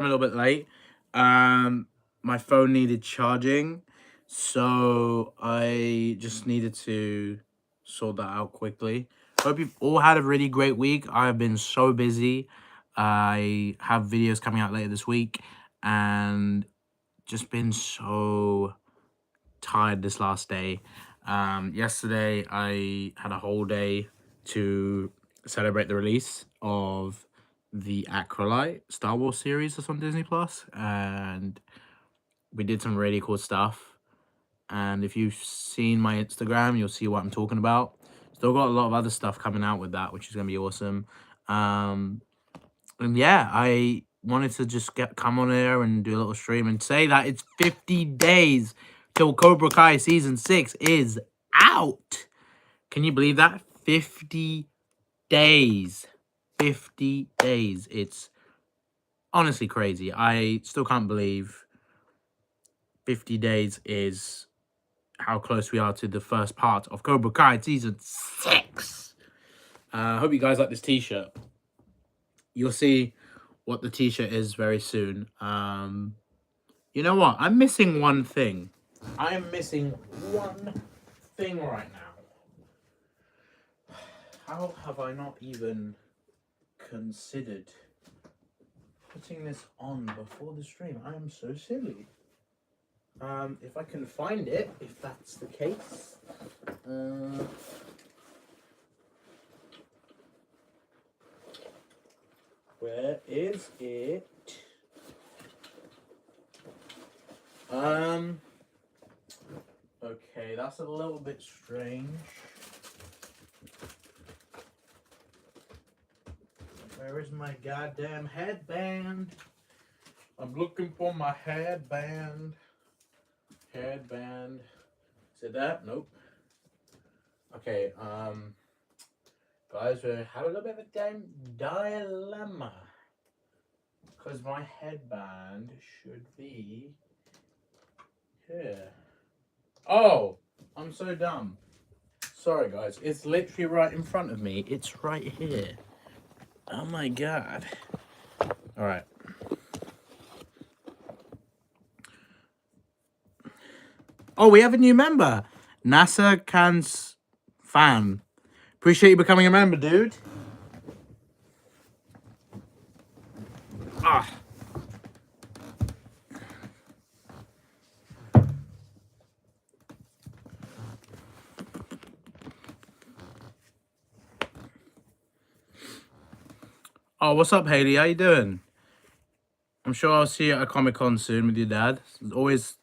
I'm a little bit late. My phone needed charging, so I just needed to sort that out quickly. Hope you've all had a really great week. I've been so busy. I have videos coming out later this week, and just been so tired this last day. Yesterday, I had a whole day to celebrate the release of the Acolyte Star Wars series that's on Disney Plus, and we did some really cool stuff. And if you've seen my Instagram, you'll see what I'm talking about. Still got a lot of other stuff coming out with that, which is gonna be awesome. And yeah, I wanted to just come on here and do a little stream and say that it's 50 days till Cobra Kai season 6 is out. Can you believe that? 50 days. 50 days. It's honestly crazy. I still can't believe 50 days is how close we are to the first part of Cobra Kai season 6. I hope you guys like this t-shirt. You'll see what the t-shirt is very soon. You know what? I'm missing one thing. I am missing one thing right now. How have I not even considered putting this on before the stream? I am so silly. If I can find it, if that's the case. Where is it? Okay, that's a little bit strange. Where is my goddamn headband? I'm looking for my headband. Headband. Is it that? Nope. Okay, guys, we have a little bit of a dilemma. Because my headband should be here. Oh, I'm so dumb. Sorry, guys. It's literally right in front of me. It's right here. Oh my god. Alright. Oh, we have a new member. NASA Can's fan. Appreciate you becoming a member, dude. Ah. Oh, what's up, Haley? How you doing? I'm sure I'll see you at a Comic-Con soon with your dad. It's always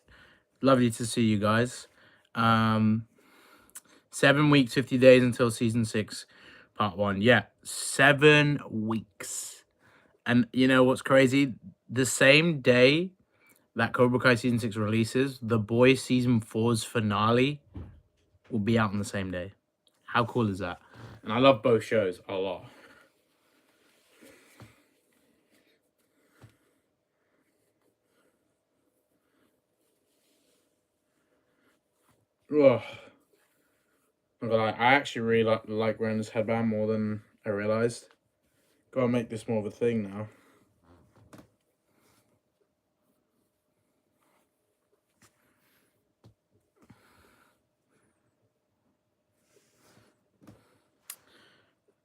lovely to see you guys. 7 weeks, 50 days until season 6, part 1. Yeah, 7 weeks. And you know what's crazy? The same day that Cobra Kai season 6 releases, The Boys season 4's finale will be out on the same day. How cool is that? And I love both shows a lot. Ugh. I actually really like wearing this headband more than I realized. Gotta make this more of a thing now.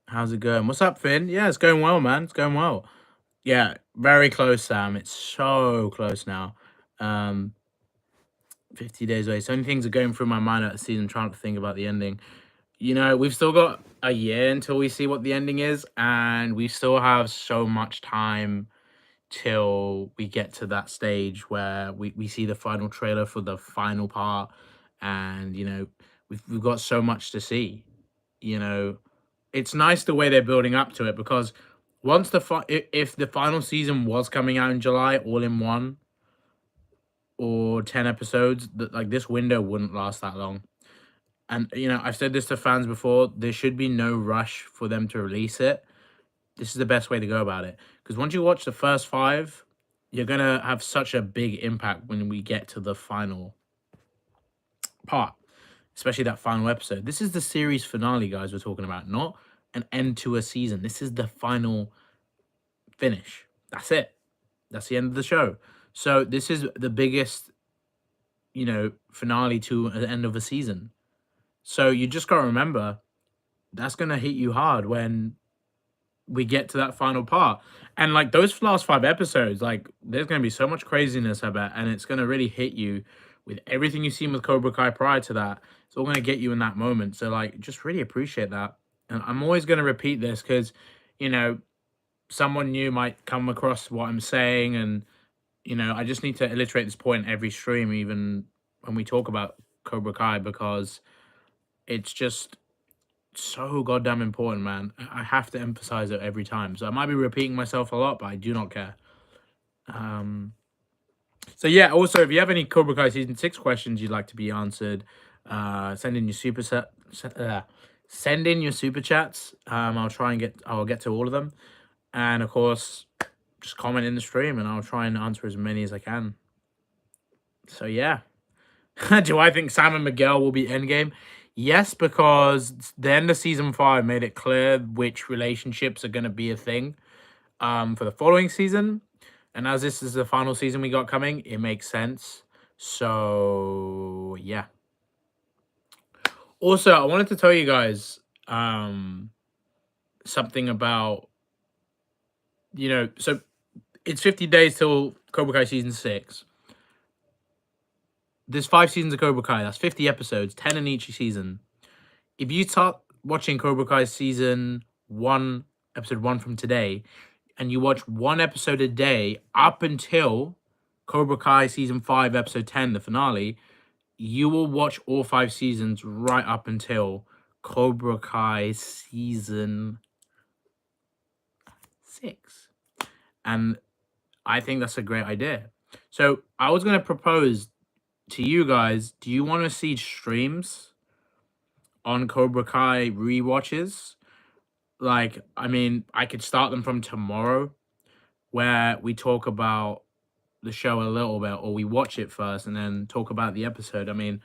How's it going? What's up, Finn? Yeah, it's going well, man. It's going well. Yeah, very close, Sam. It's so close now. 50 days away. So many things are going through my mind at the season, trying to think about the ending. You know, we've still got a year until we see what the ending is, and we still have so much time till we get to that stage where we see the final trailer for the final part, and you know, we've got so much to see. You know, it's nice the way they're building up to it, because once if the final season was coming out in July all in one, or 10 episodes, that like this window wouldn't last that long. And you know, I've said this to fans before, there should be no rush for them to release it. This is the best way to go about it, because once you watch the first 5, you're gonna have such a big impact when we get to the final part, especially that final episode. This is the series finale, guys, we're talking about, not an end to a season. This is the final finish. That's it. that's the end of the show. So this is the biggest, finale to the end of a season. So you just got to remember that's going to hit you hard when we get to that final part. And like those last 5 episodes, like there's going to be so much craziness, I bet. And it's going to really hit you with everything you've seen with Cobra Kai prior to that. It's all going to get you in that moment. So like, just really appreciate that. And I'm always going to repeat this because, someone new might come across what I'm saying. And, I just need to illustrate this point every stream, even when we talk about Cobra Kai, because it's just so goddamn important, man. I have to emphasize it every time. So I might be repeating myself a lot, but I do not care. So yeah, also if you have any Cobra Kai season 6 questions you'd like to be answered, send in your send in your super chats. I'll get to all of them. And of course, just comment in the stream and I'll try and answer as many as I can. So yeah. Do I think Sam and Miguel will be endgame? Yes, because the end of season 5 made it clear which relationships are going to be a thing for the following season. And as this is the final season we got coming, it makes sense. So, yeah. Also, I wanted to tell you guys something about, so it's 50 days till Cobra Kai season 6. There's 5 seasons of Cobra Kai. That's 50 episodes, 10 in each season. If you start watching Cobra Kai season 1, episode 1 from today, and you watch 1 episode a day up until Cobra Kai season 5, episode 10, the finale, you will watch all 5 seasons right up until Cobra Kai season 6. And I think that's a great idea. So I was going to propose to you guys, do you want to see streams on Cobra Kai rewatches? Like, I mean, I could start them from tomorrow where we talk about the show a little bit, or we watch it first and then talk about the episode. I mean,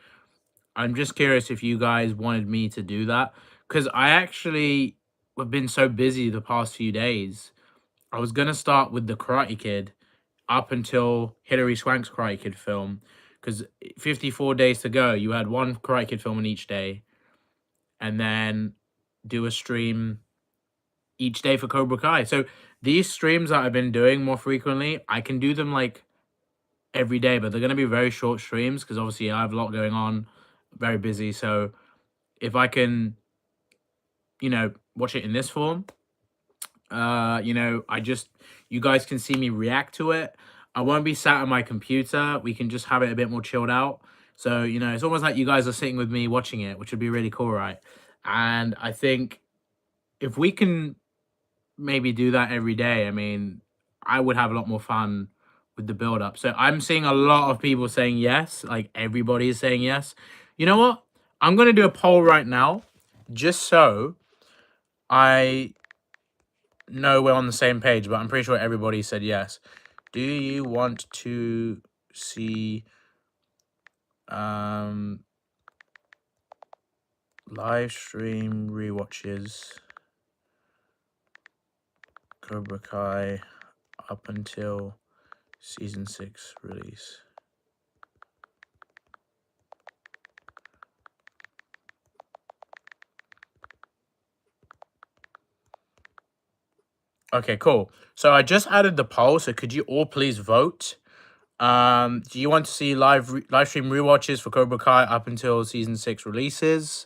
I'm just curious if you guys wanted me to do that, because I actually have been so busy the past few days. I was going to start with the Karate Kid up until Hilary Swank's Karate Kid film, because 54 days to go, you had 1 Karate Kid film in each day, and then do a stream each day for Cobra Kai. So these streams that I've been doing more frequently, I can do them like every day, but they're going to be very short streams because obviously I have a lot going on, very busy. So if I can, watch it in this form, you guys can see me react to it. I won't be sat on my computer. We can just have it a bit more chilled out. So, it's almost like you guys are sitting with me watching it, which would be really cool, right? And I think if we can maybe do that every day, I mean, I would have a lot more fun with the build up. So I'm seeing a lot of people saying yes, like everybody is saying yes. You know what? I'm going to do a poll right now just so I know we're on the same page, but I'm pretty sure everybody said yes. Do you want to see live stream rewatches Cobra Kai up until season 6 release? Okay, cool. So I just added the poll, so could you all please vote? Do you want to see live stream rewatches for Cobra Kai up until season 6 releases?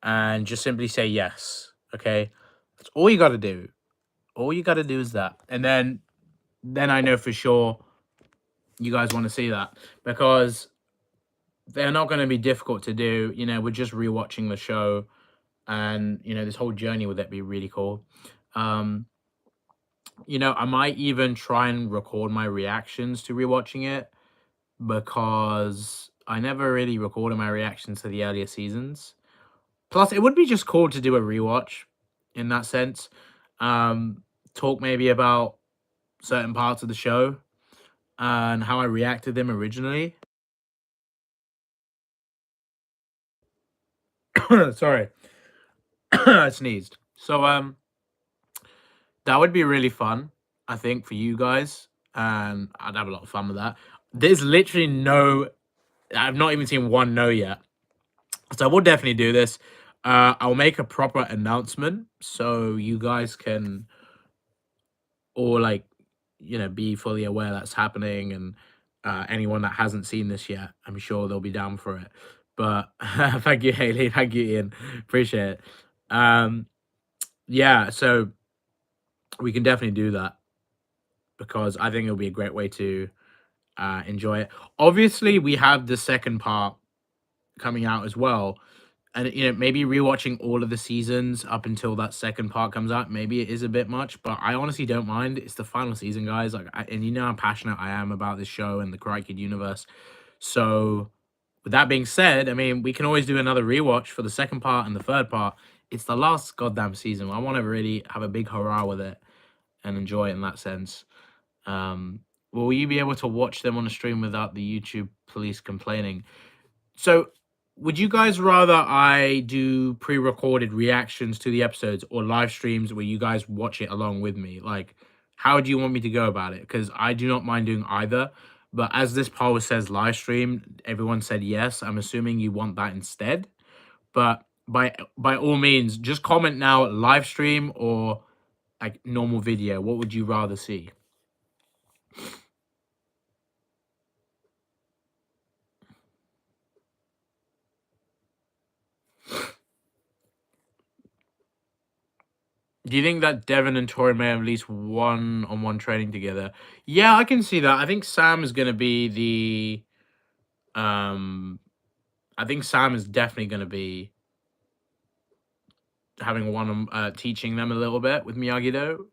And just simply say yes. Okay, that's all you got to do. All you got to do is that, and then I know for sure you guys want to see that, because they're not going to be difficult to do. We're just rewatching the show, and this whole journey with it be really cool. I might even try and record my reactions to rewatching it, because I never really recorded my reactions to the earlier seasons. Plus, it would be just cool to do a rewatch in that sense. Talk maybe about certain parts of the show and how I reacted them originally. Sorry. I sneezed. So, that would be really fun, I think, for you guys. and I'd have a lot of fun with that. There's literally no, I've not even seen one no yet. So we'll definitely do this. I'll make a proper announcement so you guys can all like, be fully aware that's happening, and anyone that hasn't seen this yet, I'm sure they'll be down for it. But thank you, Haley. Thank you, Ian. Appreciate it. Um, yeah, so we can definitely do that because I think it'll be a great way to enjoy it. Obviously, we have the second part coming out as well. And maybe rewatching all of the seasons up until that second part comes out, maybe it is a bit much, but I honestly don't mind. It's the final season, guys. Like, and you know how passionate I am about this show and the Karate Kid universe. So, with that being said, I mean, we can always do another rewatch for the second part and the third part. It's the last goddamn season. I want to really have a big hurrah with it and enjoy it in that sense. Um, will you be able to watch them on the stream without the YouTube police complaining? So, would you guys rather I do pre-recorded reactions to the episodes or live streams where you guys watch it along with me? Like, how do you want me to go about it? Because I do not mind doing either. But as this poll says live stream, everyone said yes. I'm assuming you want that instead. But by all means, just comment now, live stream or like normal video. What would you rather see? Do you think that Devin and Tori may have at least one-on-one training together? Yeah, I can see that. I think Sam is gonna be the I think Sam is definitely gonna be having one teaching them a little bit with Miyagi-Do.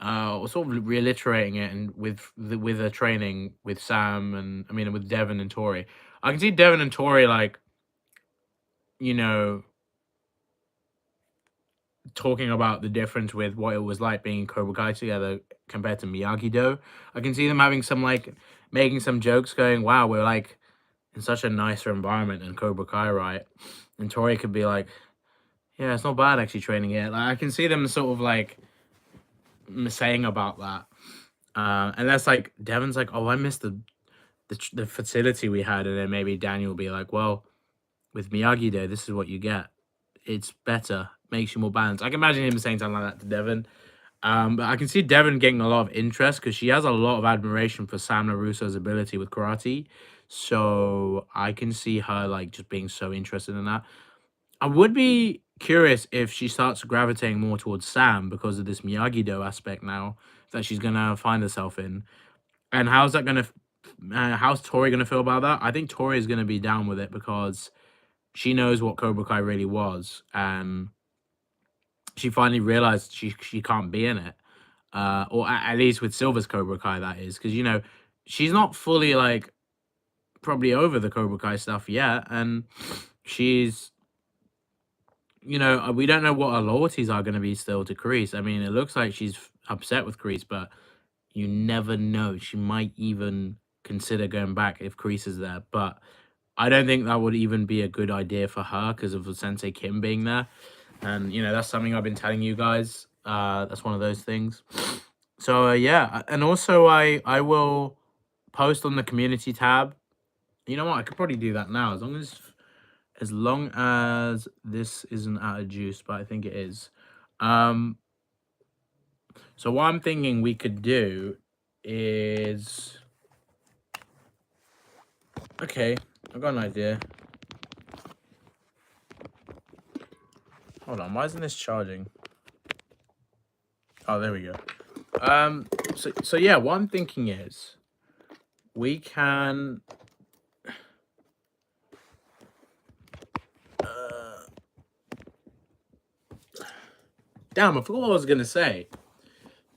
Or sort of reiterating it and with the training with Sam and I mean with Devin and Tori. I can see Devin and Tori like, you know, talking about the difference with what it was like being in Cobra Kai together compared to Miyagi-Do. I can see them having some like making some jokes going, wow, we're like in such a nicer environment in Cobra Kai, right? And Tori could be like, yeah, it's not bad actually training here. Like I can see them sort of like saying about that. And that's like Devin's like, oh, I missed the facility we had, and then maybe Daniel will be like, well, with Miyagi-Do, this is what you get. It's better, makes you more balanced. I can imagine him saying something like that to Devin. But I can see Devin getting a lot of interest because she has a lot of admiration for Sam LaRusso's ability with karate. So I can see her like just being so interested in that. I would be curious if she starts gravitating more towards Sam because of this Miyagi-Do aspect now that she's gonna find herself in. And how's that gonna? How's Tori gonna feel about that? I think Tori is gonna be down with it because she knows what Cobra Kai really was, and she finally realized she can't be in it, or at least with Silver's Cobra Kai, that is, because she's not fully like probably over the Cobra Kai stuff yet, and she's we don't know what her loyalties are going to be still to Kreese. I mean, it looks like she's upset with Kreese, but you never know. She might even consider going back if Kreese is there, but I don't think that would even be a good idea for her because of the Sensei Kim being there. And, that's something I've been telling you guys. That's one of those things. So, yeah. And also, I will post on the community tab. You know what? I could probably do that now as long as this isn't out of juice, but I think it is. So what I'm thinking we could do is... Okay, I've got an idea. Hold on, why isn't this charging? Oh, there we go. So yeah, what I'm thinking is we can damn, I forgot what I was gonna say.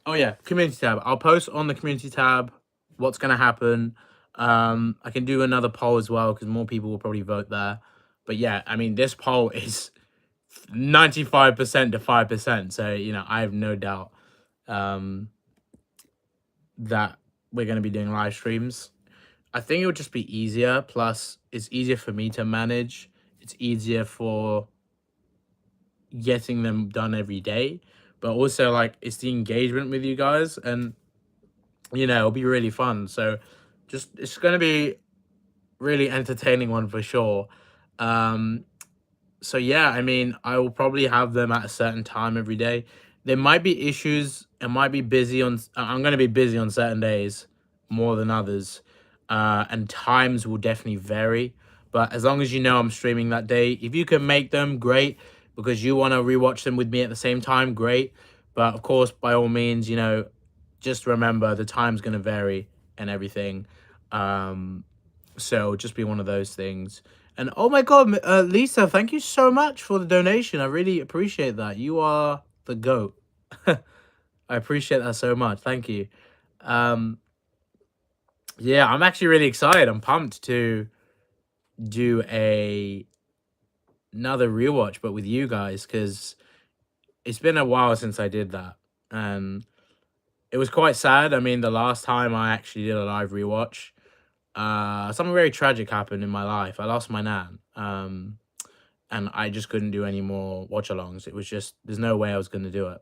Oh yeah, community tab. I'll post on the community tab what's gonna happen. I can do another poll as well because more people will probably vote there. But yeah, I mean this poll is 95% to 5%. So I have no doubt that we're gonna be doing live streams. I think it would just be easier. Plus, it's easier for me to manage. It's easier for getting them done every day. But also, like, it's the engagement with you guys. And it'll be really fun. So just it's going to be really entertaining one for sure. Um, so yeah, I mean, I will probably have them at a certain time every day. There might be issues. It might be busy on. I'm going to be busy on certain days more than others, and times will definitely vary. But as long as you know I'm streaming that day, if you can make them, great, because you want to rewatch them with me at the same time, great. But of course, by all means, just remember the time's going to vary and everything. Um, so just be one of those things. And oh my god, Lisa, thank you so much for the donation. I really appreciate that. You are the goat. I appreciate that so much. Thank you. Um, yeah, I'm actually really excited. I'm pumped to do another rewatch, but with you guys, because it's been a while since I did that, and it was quite sad. I mean, the last time I actually did a live rewatch, something very tragic happened in my life. I lost my nan. And I just couldn't do any more watch alongs. It was just there's no way I was gonna do it.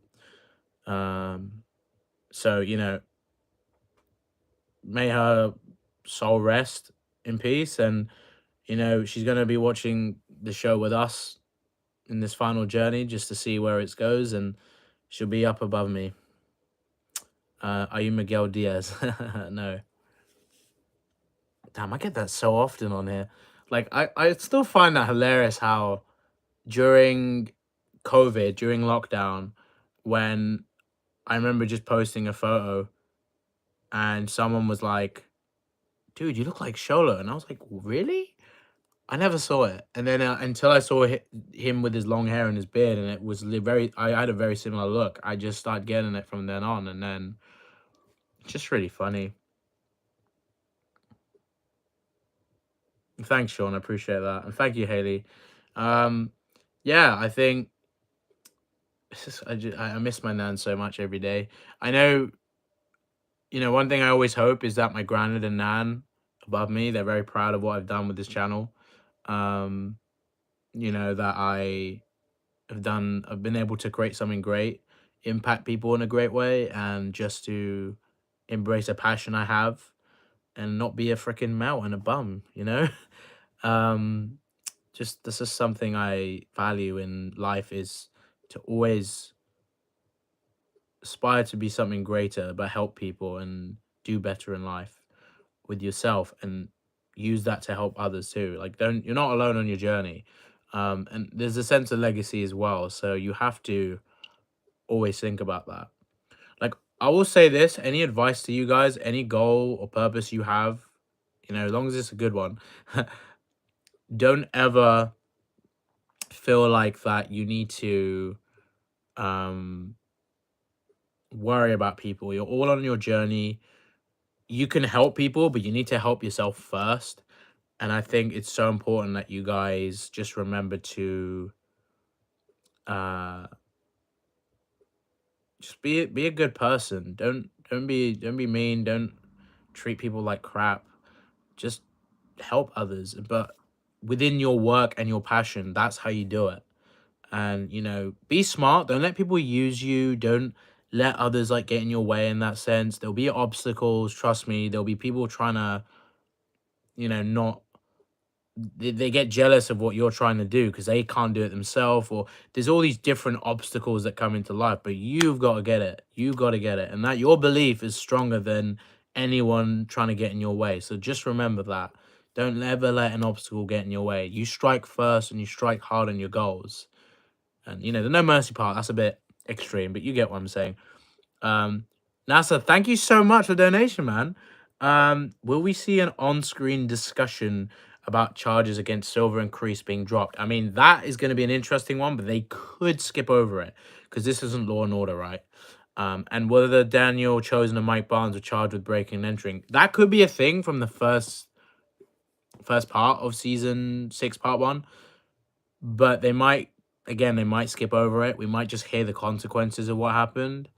So may her soul rest in peace, and she's gonna be watching the show with us in this final journey just to see where it goes, and she'll be up above me. Are you Miguel Diaz? No. Damn, I get that so often on here. Like I still find that hilarious how during COVID, during lockdown, when I remember just posting a photo and someone was like, dude, you look like Sholo. And I was like, really? I never saw it. And then until I saw him with his long hair and his beard, and it was I had a very similar look. I just started getting it from then on. And then it's just really funny. Thanks, Sean. I appreciate that. And thank you, Haley. Yeah, I think I miss my nan so much every day. I know, one thing I always hope is that my granddad and nan above me, they're very proud of what I've done with this channel. Um, that I've been able to create something great, impact people in a great way, and just to embrace a passion I have and not be a freaking melt and a bum. Um, just this is something I value in life, is to always aspire to be something greater, but help people and do better in life with yourself, and use that to help others too. Like, you're not alone on your journey. And there's a sense of legacy as well. So you have to always think about that. Like, I will say this, any advice to you guys, any goal or purpose you have, as long as it's a good one, don't ever feel like that you need to um worry about people. You're all on your journey. You can help people, but you need to help yourself first. And I think it's so important that you guys just remember to uh just be a good person. Don't be mean. Don't treat people like crap. Just help others, but within your work and your passion, that's how you do it. And be smart. Don't let people use you. Don't let others like get in your way in that sense. There'll be obstacles, trust me. There'll be people trying to not they get jealous of what you're trying to do because they can't do it themselves, or there's all these different obstacles that come into life, but you've got to get it. You've got to get it, and that your belief is stronger than anyone trying to get in your way. So just remember that. Don't ever let an obstacle get in your way. You strike first and you strike hard on your goals. And the no mercy part, that's a bit extreme, but you get what I'm saying. NASA, thank you so much for the donation, man. Will we see an on-screen discussion about charges against Silver and Crease being dropped? I mean, that is going to be an interesting one, but they could skip over it because this isn't Law and Order, right? And whether Daniel Chosen and Mike Barnes are charged with breaking and entering, that could be a thing from the first part of season 6, part 1. But they might skip over it. We might just hear the consequences of what happened.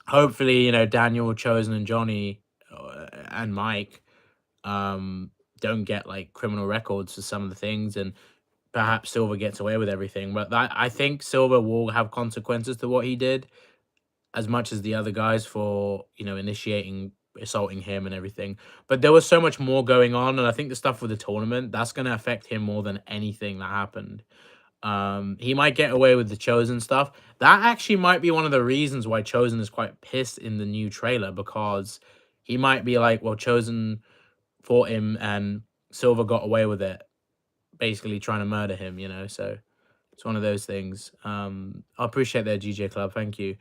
Hopefully, Daniel, Chosen, and Johnny and Mike don't get like criminal records for some of the things, and perhaps Silver gets away with everything. But I think Silver will have consequences to what he did. as much as the other guys for, you know, initiating assaulting him and everything. But there was so much more going on, and I think the stuff with the tournament, that's gonna affect him more than anything that happened. He might get away with the Chosen stuff. That actually might be one of the reasons why Chosen is quite pissed in the new trailer, because he might be like, well, Chosen fought him and Silver got away with it, basically trying to murder him, you know. So it's one of those things. I appreciate that, GJ Club. Thank you.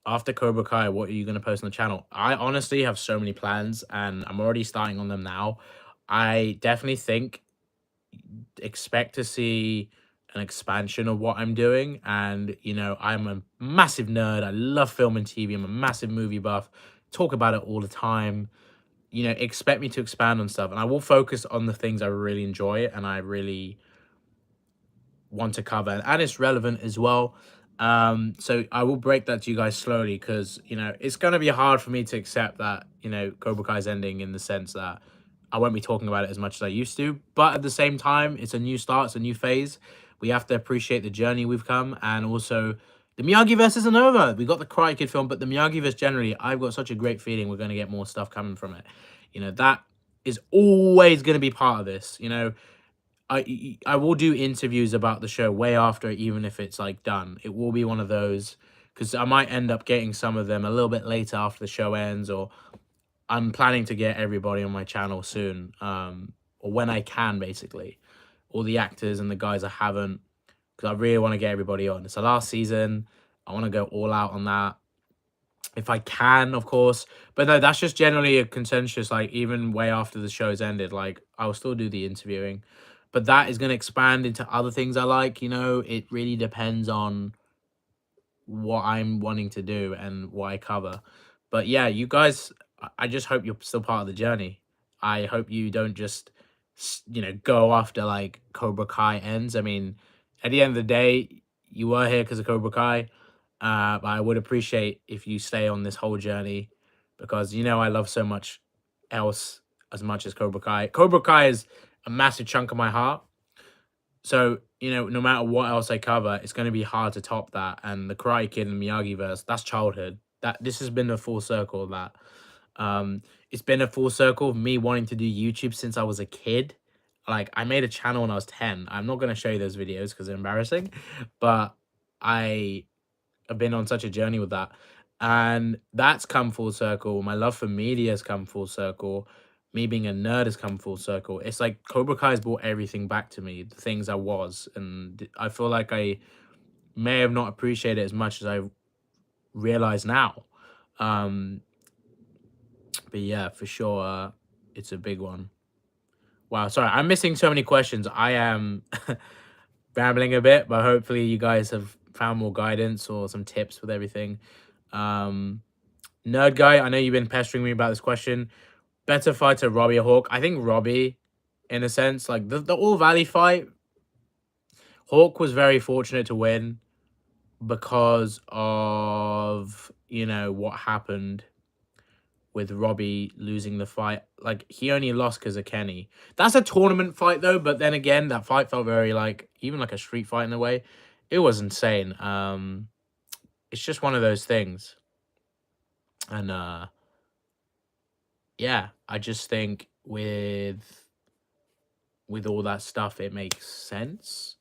After Cobra Kai, what are you going to post on the channel? I honestly have so many plans, and I'm already starting on them now. I definitely think expect to see an expansion of what I'm doing. And, you know, I'm a massive nerd. I love film and TV. I'm a massive movie buff. Talk about it all the time. You know, expect me to expand on stuff. And I will focus on the things I really enjoy and I really want to cover. And it's relevant as well. So I will break that to you guys slowly, because, you know, it's going to be hard for me to accept that, you know, Cobra Kai's ending, in the sense that I won't be talking about it as much as I used to. But at the same time, it's a new start, it's a new phase. We have to appreciate the journey we've come. And also, the Miyagi-verse isn't over. We got the Karate Kid film, but the Miyagi-verse generally, I've got such a great feeling we're going to get more stuff coming from it. You know, that is always going to be part of this. You know, I will do interviews about the show way after, even if it's like done. It will be one of those, because I might end up getting some of them a little bit later after the show ends, or I'm planning to get everybody on my channel soon, or when I can, basically, all the actors and the guys I haven't, because I really want to get everybody on. It's the last season. I want to go all out on that if I can, of course. But no, that's just generally a consensus. Like, even way after the show's ended, like, I will still do the interviewing, but that is going to expand into other things I like. You know, it really depends on what I'm wanting to do and what I cover. But yeah, you guys, I just hope you're still part of the journey. I hope you don't just, you know, go after like Cobra Kai ends. I mean, at the end of the day, you were here because of Cobra Kai. But I would appreciate if you stay on this whole journey, because, you know, I love so much else as much as Cobra Kai. Cobra Kai is a massive chunk of my heart. So, you know, no matter what else I cover, it's going to be hard to top that. And the Karate Kid and Miyagi-verse, that's childhood. This has been a full circle of that. It's been a full circle of me wanting to do YouTube since I was a kid. Like, I made a channel when I was 10. I'm not going to show you those videos because they're embarrassing, but I have been on such a journey with that. And that's come full circle. My love for media has come full circle. Me being a nerd has come full circle. It's like Cobra Kai has brought everything back to me, the things I was. And I feel like I may have not appreciated it as much as I realize now. But yeah, for sure, it's a big one. Wow, sorry, I'm missing so many questions. I am rambling a bit, but hopefully you guys have found more guidance or some tips with everything. Nerd Guy, I know you've been pestering me about this question. Better fighter, Robbie or Hawk? I think Robbie, in a sense. Like, the All Valley fight, Hawk was very fortunate to win because of, you know, what happened with Robbie losing the fight. Like, he only lost because of Kenny. That's a tournament fight, though, but then again, that fight felt very, like, even like a street fight in a way. It was insane. It's just one of those things. And, yeah, I just think with all that stuff, it makes sense.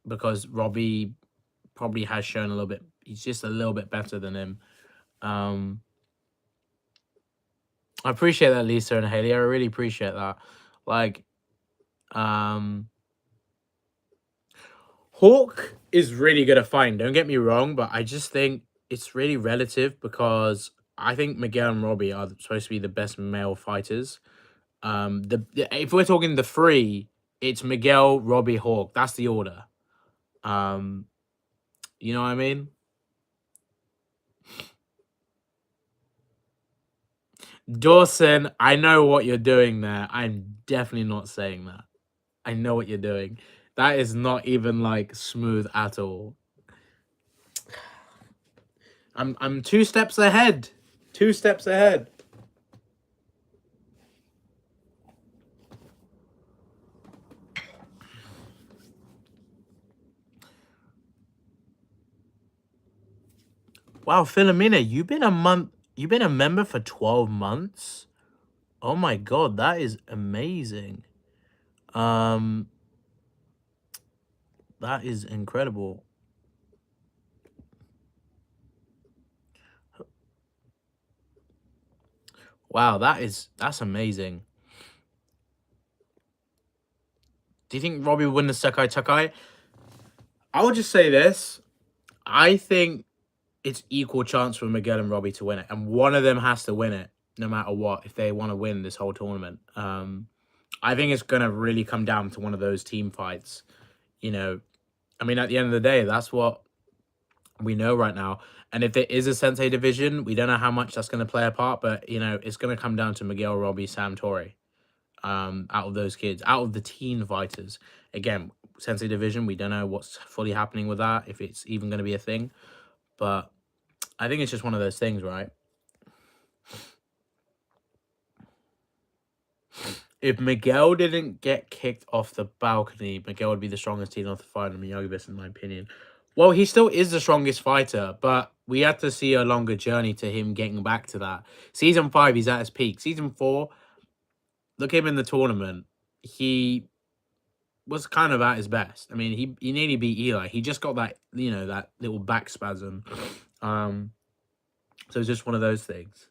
Because Robbie probably has shown a little bit, he's just a little bit better than him. I appreciate that, Lisa and Haley. I really appreciate that. Like, Hawk is really good at fighting, don't get me wrong, but I just think it's really relative, because I think Miguel and Robbie are supposed to be the best male fighters. If we're talking the three, it's Miguel, Robbie, Hawk. That's the order. You know what I mean? Dawson, I know what you're doing there. I'm definitely not saying that. I know what you're doing. That is not even like smooth at all. I'm 2 steps ahead. 2 steps ahead. Wow, Philomena, you've been a member for 12 months? Oh my god, that is amazing. Um, that is incredible. Wow, that's amazing. Do you think Robbie will win the Sekai Takai? I would just say this. I think it's equal chance for Miguel and Robbie to win it, and one of them has to win it, no matter what, if they want to win this whole tournament. I think it's gonna really come down to one of those team fights. You know, I mean, at the end of the day, that's what we know right now. And if there is a Sensei division, we don't know how much that's going to play a part, but you know, it's going to come down to Miguel, Robbie, Sam, Tori. Out of those kids, out of the teen fighters. Again, Sensei division, we don't know what's fully happening with that, if it's even going to be a thing. But I think it's just one of those things, right? If Miguel didn't get kicked off the balcony, Miguel would be the strongest teen off the fight in Miyagi, in my opinion. Well, he still is the strongest fighter, but we had to see a longer journey to him getting back to that. Season 5, he's at his peak. Season 4, look at him in the tournament. He was kind of at his best. I mean, he nearly beat Eli. He just got that, you know, that little back spasm. So it's just one of those things.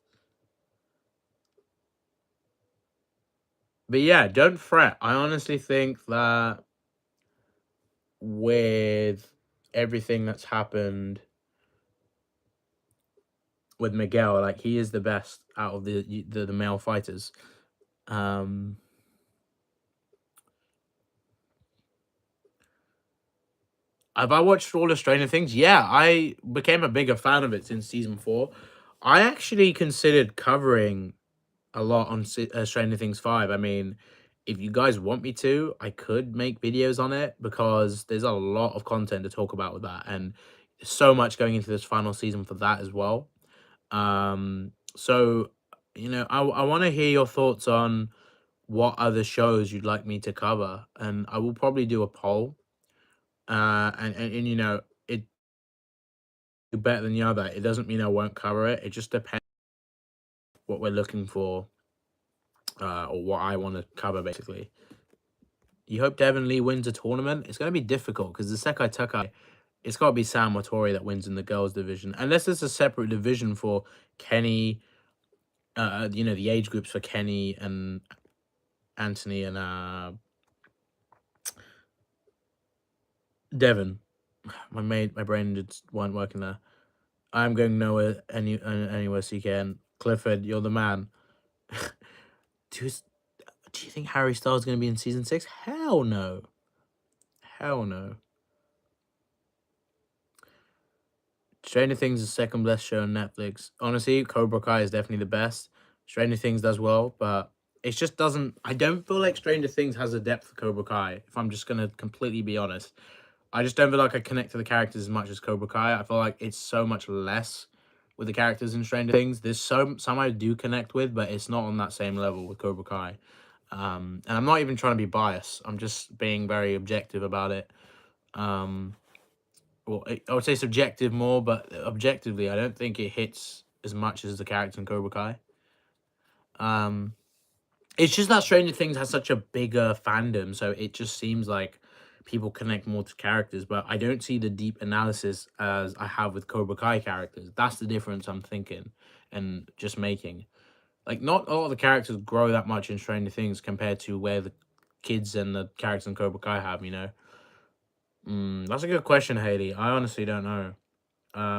But yeah, don't fret. I honestly think that with everything that's happened with Miguel, like he is the best out of the male fighters. Have I watched all the Stranger Things? Yeah, I became a bigger fan of it since season 4. I actually considered covering a lot on Stranger Things 5. I mean, if you guys want me to, I could make videos on it because there's a lot of content to talk about with that, and so much going into this final season for that as well. So you know, I want to hear your thoughts on what other shows you'd like me to cover, and I will probably do a poll. And you know, it better than the other. It doesn't mean I won't cover it. It just depends what we're looking for, or what I want to cover, basically. You hope Devin Lee wins a tournament? It's going to be difficult because the Sekai Takai, it's got to be Sam or Tori that wins in the girls division. Unless there's a separate division for Kenny, you know, the age groups for Kenny and Anthony and Devin. My brain just weren't working there. I'm going nowhere, anywhere CKN. Clifford, you're the man. do you think Harry Styles is going to be in season 6? Hell no. Hell no. Stranger Things is the second best show on Netflix. Honestly, Cobra Kai is definitely the best. Stranger Things does well, but it just doesn't. I don't feel like Stranger Things has a depth for Cobra Kai, if I'm just going to completely be honest. I just don't feel like I connect to the characters as much as Cobra Kai. I feel like it's so much less with the characters in Stranger Things. There's some I do connect with, but it's not on that same level with Cobra Kai. And I'm not even trying to be biased. I'm just being very objective about it. Well, I would say subjective more, but objectively, I don't think it hits as much as the character in Cobra Kai. It's just that Stranger Things has such a bigger fandom, so it just seems like people connect more to characters, but I don't see the deep analysis as I have with Cobra Kai characters. That's the difference I'm thinking and just making. Like, not all the characters grow that much in Stranger Things compared to where the kids and the characters in Cobra Kai have, you know? That's a good question, Haley. I honestly don't know.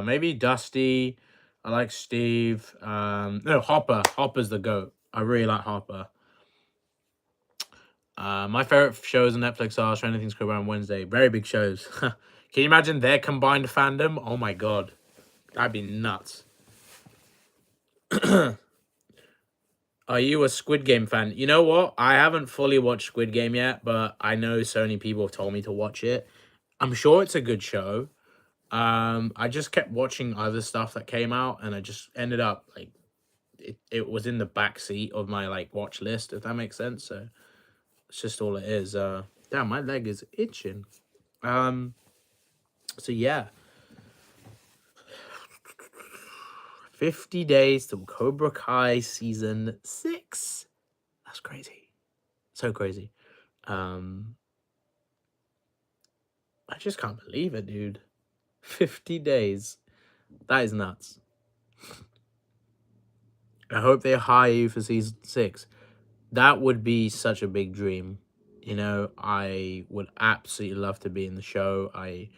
Maybe Dusty. I like Steve. No, Hopper. Hopper's the GOAT. I really like Hopper. My favorite shows on Netflix are Stranger Things, Cobra, on Wednesday. Very big shows. Can you imagine their combined fandom? Oh my god. That'd be nuts. Are you a Squid Game fan? You know what? I haven't fully watched Squid Game yet, but I know so many people have told me to watch it. I'm sure it's a good show. I just kept watching other stuff that came out, and I just ended up like it was in the back seat of my like watch list, if that makes sense. So it's just all it is. Damn, my leg is itching. So yeah. 50 days till Cobra Kai season 6. That's crazy. So crazy. I just can't believe it, dude. 50 days. That is nuts. I hope they hire you for season 6. That would be such a big dream. You know, I would absolutely love to be in the show. I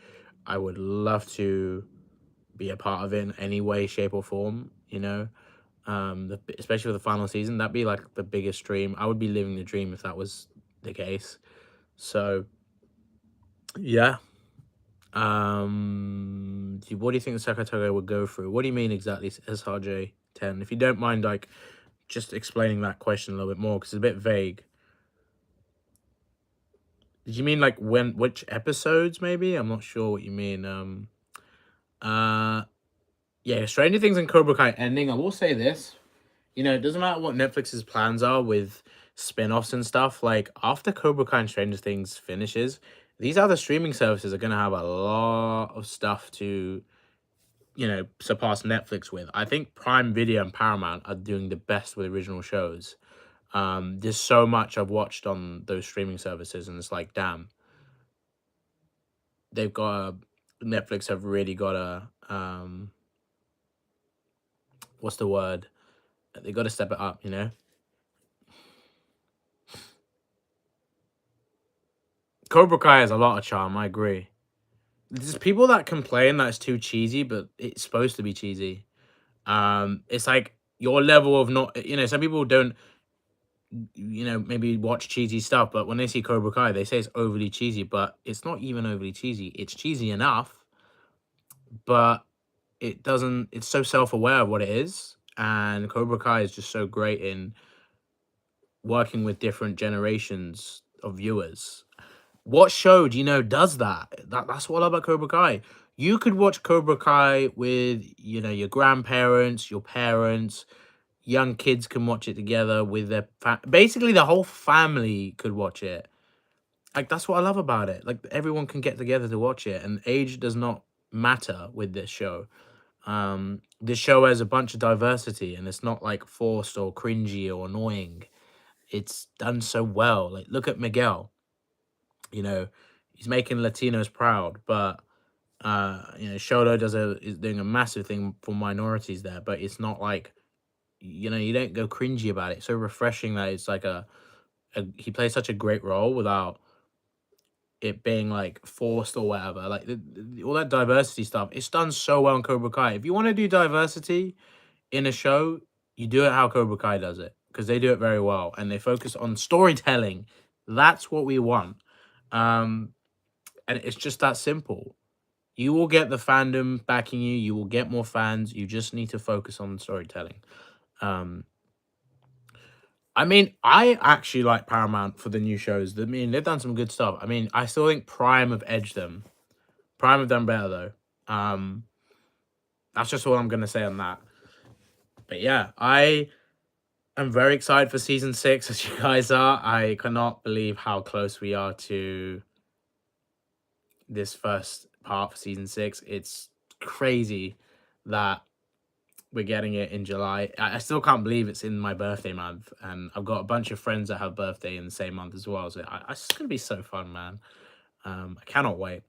would love to be a part of it in any way, shape, or form, you know. Especially for the final season. That'd be like the biggest dream. I would be living the dream if that was the case. So yeah. What do you think the Sakatoga would go through? What do you mean exactly, SRJ10? If you don't mind, like, just explaining that question a little bit more, because it's a bit vague. Did you mean like which episodes? Maybe I'm not sure what you mean. Yeah, Stranger Things and Cobra Kai ending. I will say this. You know, it doesn't matter what Netflix's plans are with spin-offs and stuff. Like, after Cobra Kai and Stranger Things finishes, these other streaming services are going to have a lot of stuff to, you know, surpass Netflix with. I think Prime Video and Paramount are doing the best with original shows. There's so much I've watched on those streaming services, and it's like, damn, they've got Netflix have really got what's the word? They got to step it up, you know. Cobra Kai has a lot of charm. I agree. There's people that complain that it's too cheesy, but it's supposed to be cheesy. It's like your level of not, you know, some people don't, you know, maybe watch cheesy stuff, but when they see Cobra Kai, they say it's overly cheesy, but it's not even overly cheesy. It's cheesy enough, but it doesn't, it's so self-aware of what it is. And Cobra Kai is just so great in working with different generations of viewers. What show do you know does that? That's what I love about Cobra Kai. You could watch Cobra Kai with, you know, your grandparents, your parents, young kids can watch it together with their basically the whole family could watch it. Like, that's what I love about it. Like, everyone can get together to watch it, and age does not matter with this show. This show has a bunch of diversity, and it's not like forced or cringy or annoying. It's done so well. Like, look at Miguel. You know, he's making Latinos proud, but you know, Shoto is doing a massive thing for minorities there, but it's not like, you know, you don't go cringy about it. It's so refreshing that it's like he plays such a great role without it being like forced or whatever. Like all that diversity stuff, it's done so well in Cobra Kai. If you want to do diversity in a show, you do it how Cobra Kai does it, because they do it very well and they focus on storytelling. That's what we want. And it's just that simple. You will get the fandom backing you. You will get more fans. You just need to focus on storytelling. I mean, I actually like Paramount for the new shows. I mean, they've done some good stuff. I mean, I still think Prime have edged them. Prime have done better though. That's just all I'm gonna say on that. But yeah, I am very excited for season 6, as you guys are. I cannot believe how close we are to this first part for season 6. It's crazy that we're getting it in July. I still can't believe it's in my birthday month, and I've got a bunch of friends that have birthday in the same month as well. So it's gonna be so fun, man. I cannot wait.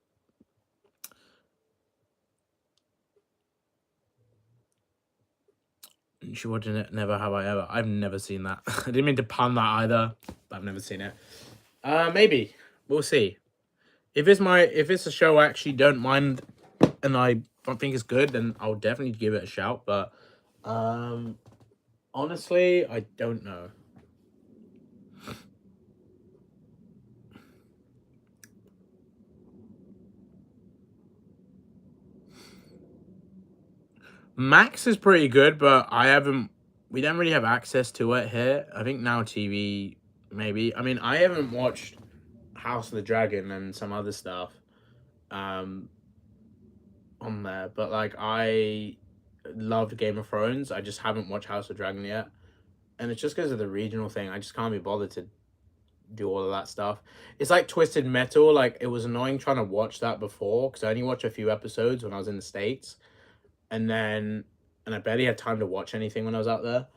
She watched it. Never Have I Ever. I've never seen that. I didn't mean to pun that either, but I've never seen it. Maybe we'll see. If it's a show I actually don't mind and I don't think it's good, then I'll definitely give it a shout. But honestly, I don't know. Max is pretty good, but we don't really have access to it here. I think Now TV, maybe. I mean, I haven't watched House of the Dragon and some other stuff on there, but like, I loved Game of Thrones. I just haven't watched House of Dragon yet. And it's just because of the regional thing. I just can't be bothered to do all of that stuff. It's like Twisted Metal. Like, it was annoying trying to watch that before, because I only watched a few episodes when I was in the States. And then and I barely had time to watch anything when I was out there.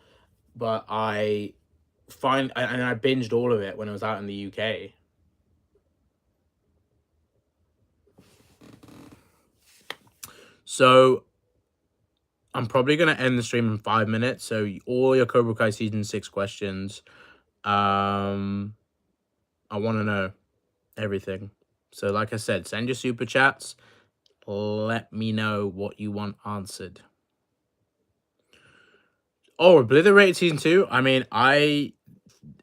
But I binged all of it when I was out in the UK. So I'm probably gonna end the stream in 5 minutes. So all your Cobra Kai season 6 questions, I want to know everything. So like I said, send your super chats. Let me know what you want answered. Oh, Obliterated season 2. I mean, that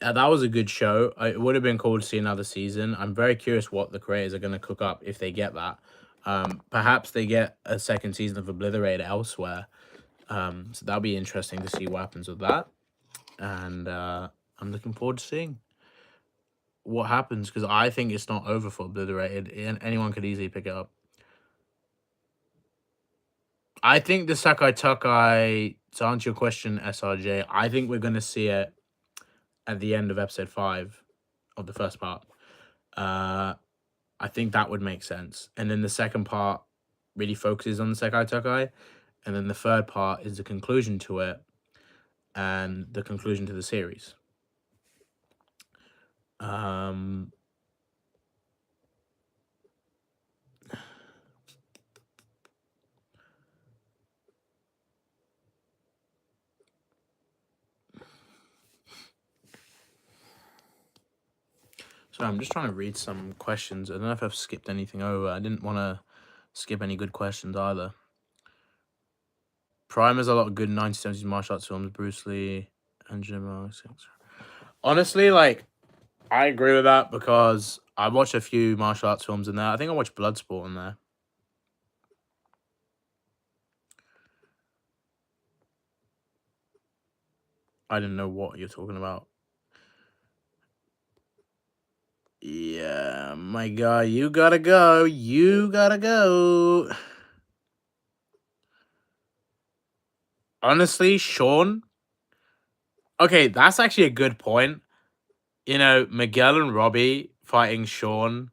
was a good show. It would have been cool to see another season. I'm very curious what the creators are going to cook up if they get that. Perhaps they get a second season of Obliterated elsewhere. So that'll be interesting to see what happens with that. And I'm looking forward to seeing what happens, because I think it's not over for Obliterated, and anyone could easily pick it up. I think the Sakai Takai, to answer your question, SRJ, I think we're going to see it at the end of episode 5 of the first part. I think that would make sense. And then the second part really focuses on the Sakai Takai. And then the third part is the conclusion to it and the conclusion to the series. So I'm just trying to read some questions. I don't know if I've skipped anything over. I didn't want to skip any good questions either. Prime has a lot of good 1970s martial arts films. Bruce Lee, Angela. Honestly, like, I agree with that because I watched a few martial arts films in there. I think I watched Bloodsport in there. I didn't know what you're talking about. Yeah, my God, you gotta go. You gotta go. Honestly, Sean. Okay, that's actually a good point. You know, Miguel and Robbie fighting Sean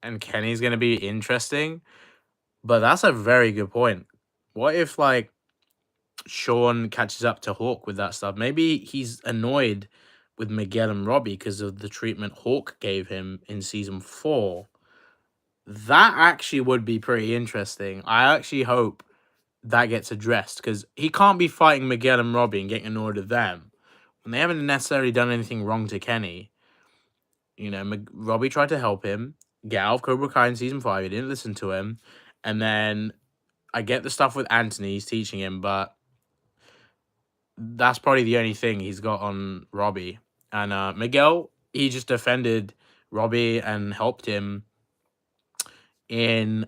and Kenny's gonna be interesting, but that's a very good point. What if, like, Sean catches up to Hawk with that stuff? Maybe he's annoyed with Miguel and Robbie because of the treatment Hawk gave him in season 4. That actually would be pretty interesting. I actually hope that gets addressed, because he can't be fighting Miguel and Robbie and getting annoyed with them when they haven't necessarily done anything wrong to Kenny. You know, Robbie tried to help him get out of Cobra Kai in season 5. He didn't listen to him. And then I get the stuff with Anthony. He's teaching him, but that's probably the only thing he's got on Robbie. And Miguel, he just defended Robbie and helped him in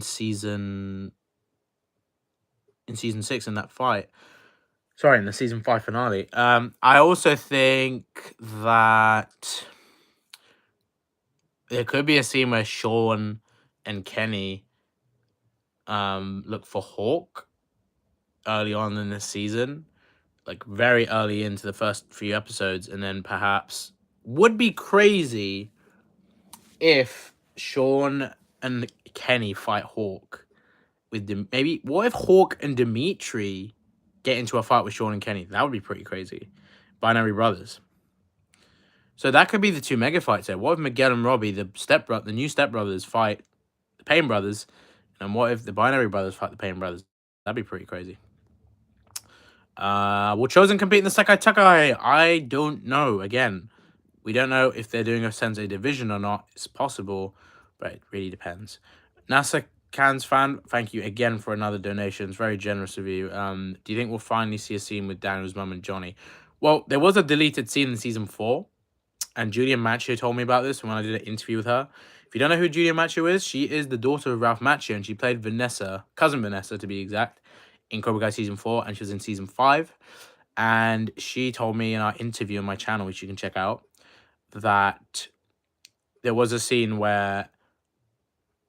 season 6 in that fight. Sorry, in the season 5 finale. I also think that there could be a scene where Sean and Kenny look for Hawk early on in this season, like very early into the first few episodes, and then perhaps would be crazy if Sean and Kenny fight Hawk with maybe what if Hawk and Dimitri get into a fight with Sean and Kenny? That would be pretty crazy. Binary Brothers. So that could be the two mega fights there. What if Miguel and Robbie, the new stepbrothers, fight the Payne brothers? And what if the Binary Brothers fight the Payne brothers? That'd be pretty crazy. Will Chosen compete in the Sakai Takai? I don't know. Again, we don't know if they're doing a Sensei division or not. It's possible, but it really depends. NASA Cans fan, thank you again for another donation. It's very generous of you. Do you think we'll finally see a scene with Daniel's mum and Johnny? Well, there was a deleted scene in season 4, and Julia Macchio told me about this when I did an interview with her. If you don't know who Julia Macchio is, she is the daughter of Ralph Macchio, and she played Vanessa, cousin Vanessa to be exact, in Cobra Kai season 4, and she was in season 5. And she told me in our interview on my channel, which you can check out, that there was a scene where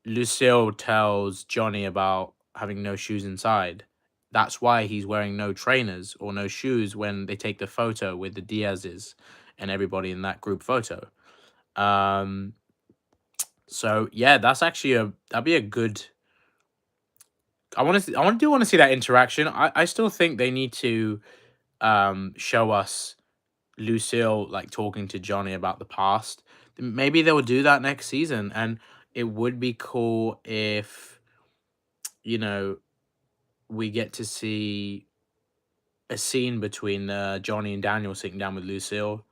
Lucille tells Johnny about having no shoes inside. That's why he's wearing no trainers or no shoes when they take the photo with the Diaz's and everybody in that group photo. So yeah, that's actually that'd be a good do want to see that interaction. I still think they need to show us Lucille like talking to Johnny about the past. Maybe they will do that next season, and it would be cool if, you know, we get to see a scene between Johnny and Daniel sitting down with Lucille,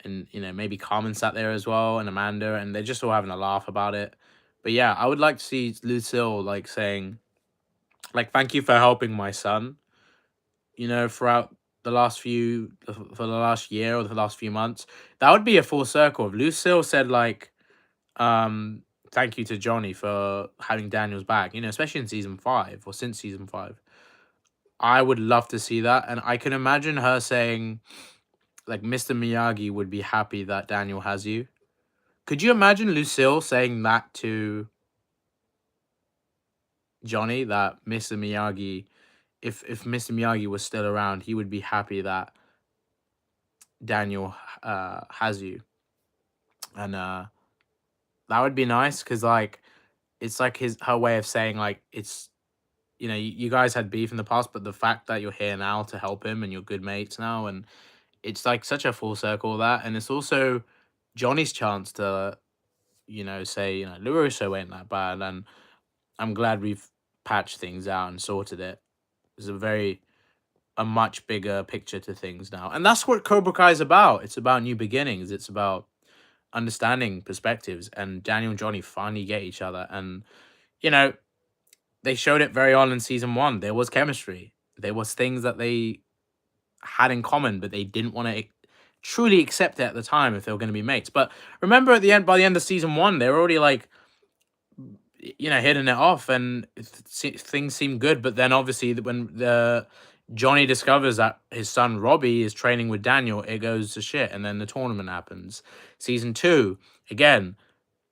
and maybe Carmen sat there as well, and Amanda, and they're just all having a laugh about it. But yeah, I would like to see Lucille like saying, like, thank you for helping my son, throughout the last few for the last year or the last few months. That would be a full circle. If Lucille said like, thank you to Johnny for having Daniel's back, especially in season 5 or since season 5. I would love to see that. And I can imagine her saying, like, Mr. Miyagi would be happy that Daniel has you. Could you imagine Lucille saying that to Johnny, that Mr. Miyagi, if Mr. Miyagi was still around, he would be happy that Daniel has you. And that would be nice, because like it's like her way of saying, like, it's, you guys had beef in the past, but the fact that you're here now to help him and you're good mates now, and it's like such a full circle of that. And it's also Johnny's chance to, say, LaRusso ain't that bad, and I'm glad we've patched things out and sorted it. There's a much bigger picture to things now. And that's what Cobra Kai is about. It's about new beginnings. It's about understanding perspectives, and Daniel and Johnny finally get each other. And, they showed it very on in season 1. There was chemistry. There was things that they had in common, but they didn't want to truly accept it at the time if they were going to be mates. But remember, by the end of season 1, they were already like, hitting it off, and things seem good. But then obviously when Johnny discovers that his son Robbie is training with Daniel, it goes to shit, and then the tournament happens. Season 2, again,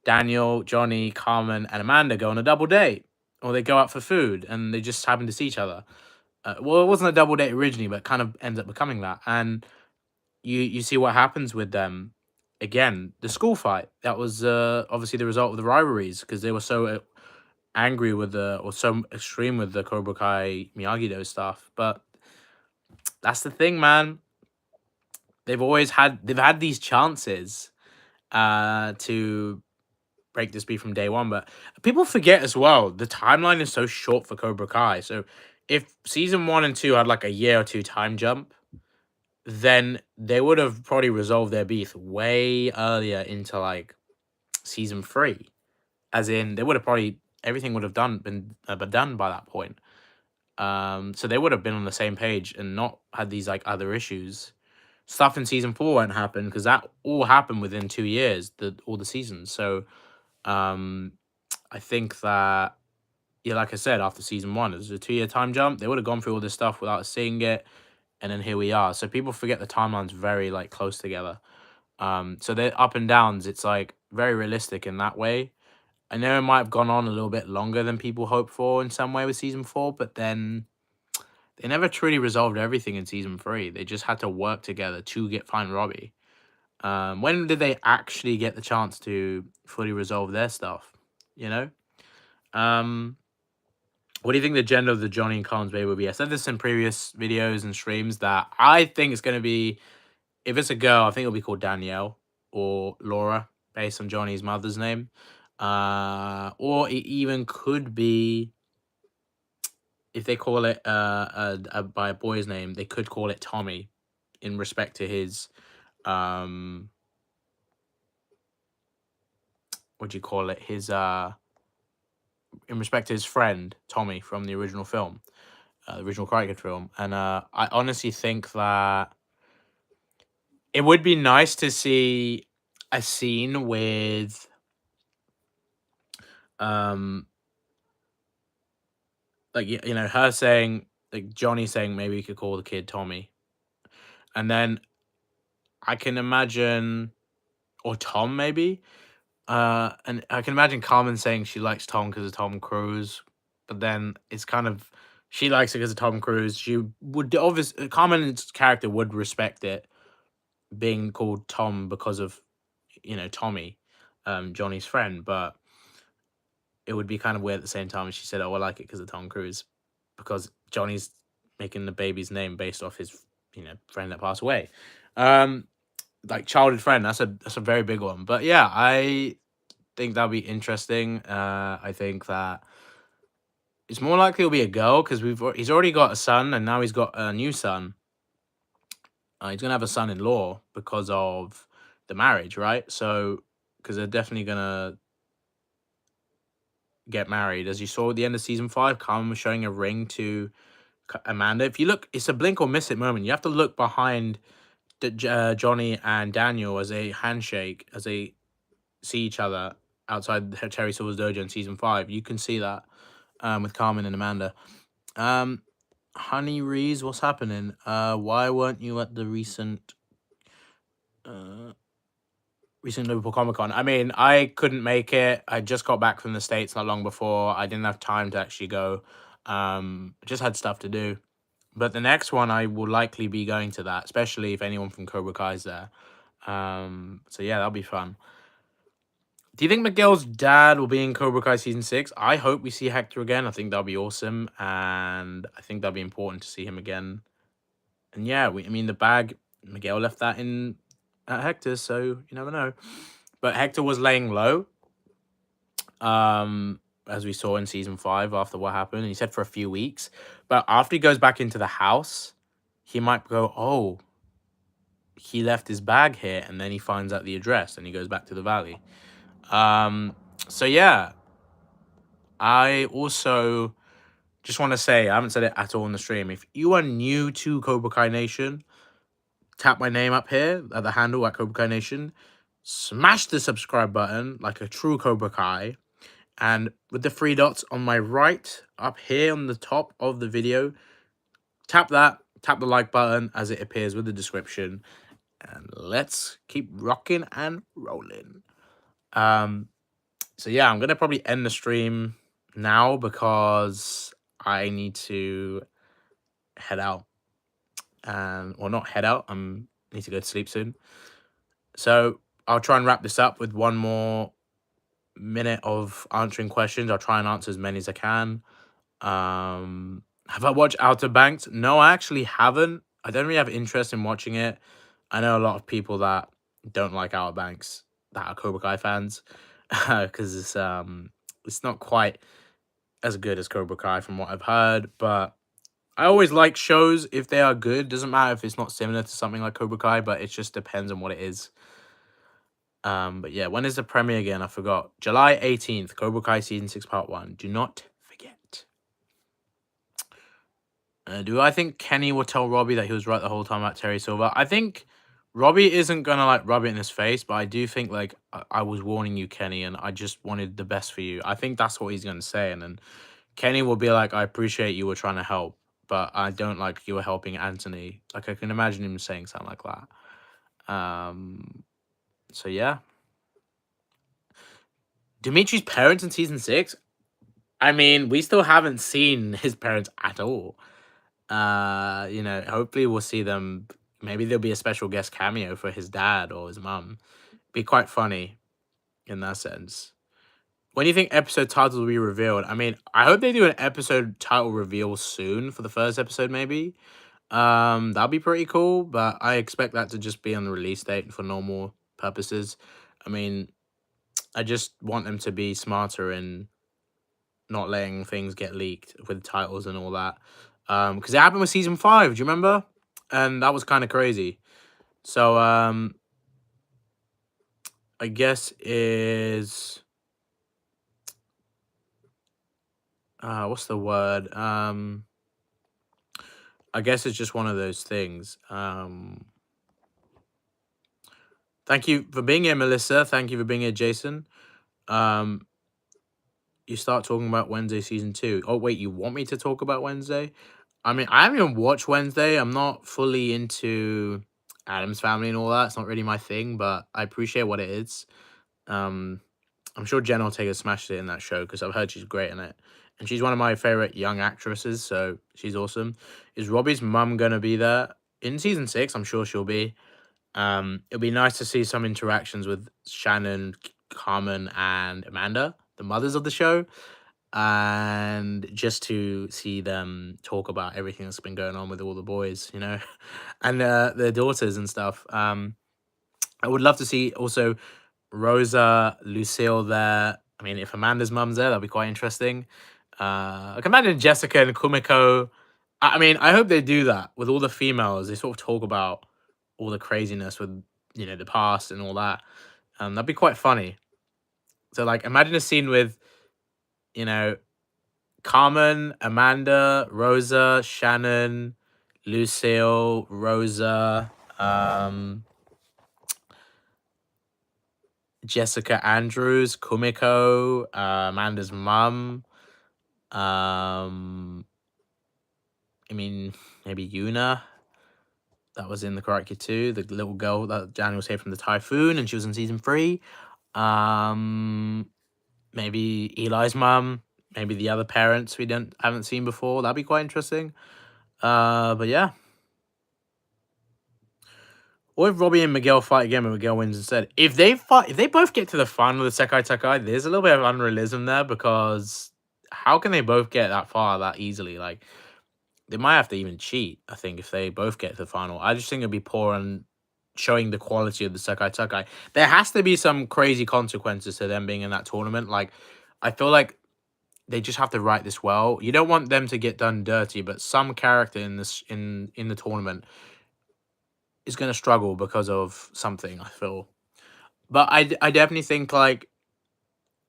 Daniel, Johnny, Carmen, and Amanda go on a double date, or they go out for food, and they just happen to see each other. Well, it wasn't a double date originally, but kind of ends up becoming that. And you see what happens with them. Again, the school fight, that was obviously the result of the rivalries, because they were so angry with or so extreme with the Cobra Kai Miyagi-Do stuff. But that's the thing, man. They've had these chances to break this beef from day one, but people forget as well, the timeline is so short for Cobra Kai. So if season 1 and 2 had like a year or 2 time jump, then they would have probably resolved their beef way earlier into like season 3. As in, they would have probably, everything would have been done by that point. So they would have been on the same page and not had these like other issues. Stuff in season 4 won't happen, because that all happened within 2 years, all the seasons. So I think that, yeah, like I said, after season 1, it was a 2-year time jump. They would have gone through all this stuff without seeing it, and then here we are. So people forget the timeline's very like close together. So they're up and downs. It's like very realistic in that way. I know it might have gone on a little bit longer than people hoped for in some way with season 4, but then they never truly resolved everything in season 3. They just had to work together to find Robbie. When did they actually get the chance to fully resolve their stuff? What do you think the gender of the Johnny and Carmen's baby will be? I said this in previous videos and streams that I think it's going to be, if it's a girl, I think it'll be called Danielle or Laura, based on Johnny's mother's name. Or it even could be, if they call it by a boy's name, they could call it Tommy, in respect to his what do you call it? His in respect to his friend Tommy from the original film, the original Karate Kid film. And I honestly think that it would be nice to see a scene with like, her saying, like, Johnny saying maybe we could call the kid Tommy, and then I can imagine, or Tom maybe, and I can imagine Carmen saying she likes Tom because of Tom Cruise, but then it's kind of, she likes it because of Tom Cruise. She would obviously, Carmen's character would respect it being called Tom because of, Tommy, Johnny's friend. But it would be kind of weird at the same time. And she said, "Oh, I like it because of Tom Cruise, because Johnny's making the baby's name based off his friend that passed away, like childhood friend. That's a very big one. But yeah, I think that'll be interesting. I think that it's more likely it'll be a girl because he's already got a son and now he's got a new son. He's gonna have a son-in-law because of the marriage, right? So because they're definitely gonna get married. As you saw at the end of season 5, Carmen was showing a ring to Amanda. If you look, it's a blink or miss it moment. You have to look behind Johnny and Daniel as a handshake, as they see each other outside Terry Silver's dojo in season 5. You can see that with Carmen and Amanda. Honey Rees, what's happening? Why weren't you at the recent Liverpool Comic Con? I mean, I couldn't make it. I just got back from the States not long before. I didn't have time to actually go. Just had stuff to do. But the next one, I will likely be going to that, especially if anyone from Cobra Kai is there. So yeah, that'll be fun. Do you think Miguel's dad will be in Cobra Kai season 6? I hope we see Hector again. I think that'll be awesome, and I think that'll be important to see him again. And yeah, I mean, the bag, Miguel left that in at Hector's, so you never know. But Hector was laying low, as we saw in season 5 after what happened. He said for a few weeks, but after he goes back into the house, he might go, oh, he left his bag here, and then he finds out the address, and he goes back to the valley. So yeah, I also just want to say, I haven't said it at all in the stream. If you are new to Cobra Kai Nation, tap my name up here at the handle at Cobra Kai Nation. Smash the subscribe button like a true Cobra Kai. And with the 3 dots on my right, up here on the top of the video, tap that, tap the like button as it appears with the description. And let's keep rocking and rolling. So yeah, I'm going to probably end the stream now because I need to head out. Or not head out, I need to go to sleep soon. So I'll try and wrap this up with one more minute of answering questions. I'll try and answer as many as I can. Have I watched Outer Banks? No, I actually haven't. I don't really have interest in watching it. I know a lot of people that don't like Outer Banks that are Cobra Kai fans because it's not quite as good as Cobra Kai from what I've heard, but I always like shows if they are good. Doesn't matter if it's not similar to something like Cobra Kai, but it just depends on what it is. But yeah, when is the premiere again? I forgot. July 18th, Cobra Kai Season 6 Part 1. Do not forget. Do I think Kenny will tell Robbie that he was right the whole time about Terry Silver? I think Robbie isn't going to, like, rub it in his face, but I do think, like, I was warning you, Kenny, and I just wanted the best for you. I think that's what he's going to say, and then Kenny will be like, I appreciate you were trying to help, but I don't like you were helping Anthony. Like, I can imagine him saying something like that. So yeah. Dimitri's parents in season 6? I mean, we still haven't seen his parents at all. Hopefully we'll see them. Maybe there'll be a special guest cameo for his dad or his mum. Be quite funny in that sense. When do you think episode titles will be revealed? I mean, I hope they do an episode title reveal soon for the first episode, maybe. That'll be pretty cool, but I expect that to just be on the release date for normal purposes. I mean, I just want them to be smarter in not letting things get leaked with titles and all that. Because it happened with season 5, do you remember? And that was kind of crazy. So, I guess is... what's the word? I guess it's just one of those things. Thank you for being here, Melissa. Thank you for being here, Jason. You start talking about Wednesday season 2. Oh, wait, you want me to talk about Wednesday? I mean, I haven't even watched Wednesday. I'm not fully into Addams Family and all that. It's not really my thing, but I appreciate what it is. I'm sure Jen Ortega smashed it in that show because I've heard she's great in it. And she's one of my favorite young actresses, so she's awesome. Is Robbie's mum going to be there? In season 6, I'm sure she'll be. It'll be nice to see some interactions with Shannon, Carmen, and Amanda. the mothers of the show, and just to see them talk about everything that's been going on with all the boys, you know, and their daughters and stuff. I would love to see also Rosa, Lucille there. I mean, if Amanda's mum's there, that'd be quite interesting. I can imagine Jessica and Kumiko. I mean, I hope they do that with all the females. They sort of talk about all the craziness with, you know, the past and all that. That'd be quite funny. So, like, imagine a scene with, you know, Carmen, Amanda, Rosa, Shannon, Lucille, Rosa, Jessica Andrews, Kumiko, Amanda's mum. I mean, maybe Yuna. That was in the Karate Kid 2, the little girl that Daniel saved from the typhoon, and she was in season 3. Maybe Eli's mum. Maybe the other parents we haven't seen before. That'd be quite interesting. But yeah. Or if Robbie and Miguel fight again, but Miguel wins instead. If they both get to the final of the Sekai Takai, there's a little bit of unrealism there, because how can they both get that far that easily? Like, they might have to even cheat, I think, if they both get to the final. I just think it'd be poor on showing the quality of the Sekai Takai. There has to be some crazy consequences to them being in that tournament. Like, I feel like they just have to write this well. You don't want them to get done dirty, but some character in this in the tournament is going to struggle because of something, I feel. But I definitely think, like,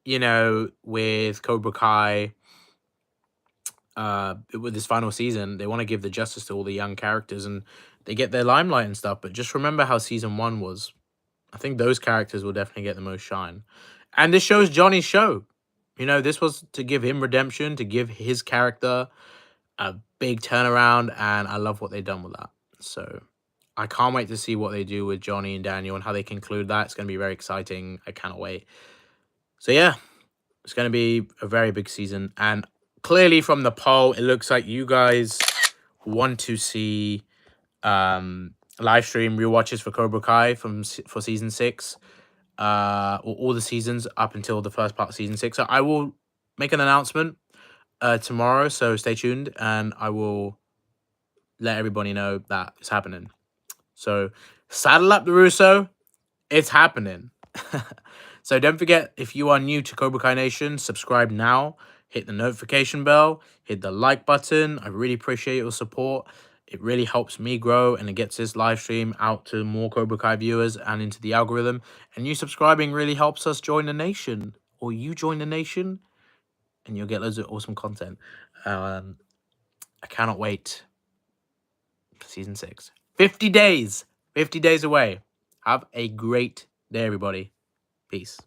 you know, with Cobra Kai, with this final season, they want to give the justice to all the young characters and they get their limelight and stuff. But just remember how season 1 was. I think those characters will definitely get the most shine. And this shows Johnny's show. You know, this was to give him redemption, to give his character a big turnaround, and I love what they've done with that. So I can't wait to see what they do with Johnny and Daniel and how they conclude that. It's going to be very exciting. I cannot wait. So yeah, it's going to be a very big season. And clearly from the poll, it looks like you guys want to see live stream rewatches for Cobra Kai for season 6. Or all the seasons up until the first part of season 6. So I will make an announcement tomorrow, so stay tuned, and I will let everybody know that it's happening. So saddle up the Russo, it's happening. So don't forget, if you are new to Cobra Kai Nation, subscribe now, hit the notification bell, hit the like button. I really appreciate your support. It really helps me grow, and it gets this live stream out to more Cobra Kai viewers and into the algorithm. And you subscribing really helps us join the nation, or you join the nation, and you'll get loads of awesome content. I cannot wait for season 6. 50 days. 50 days away. Have a great day, everybody. Peace.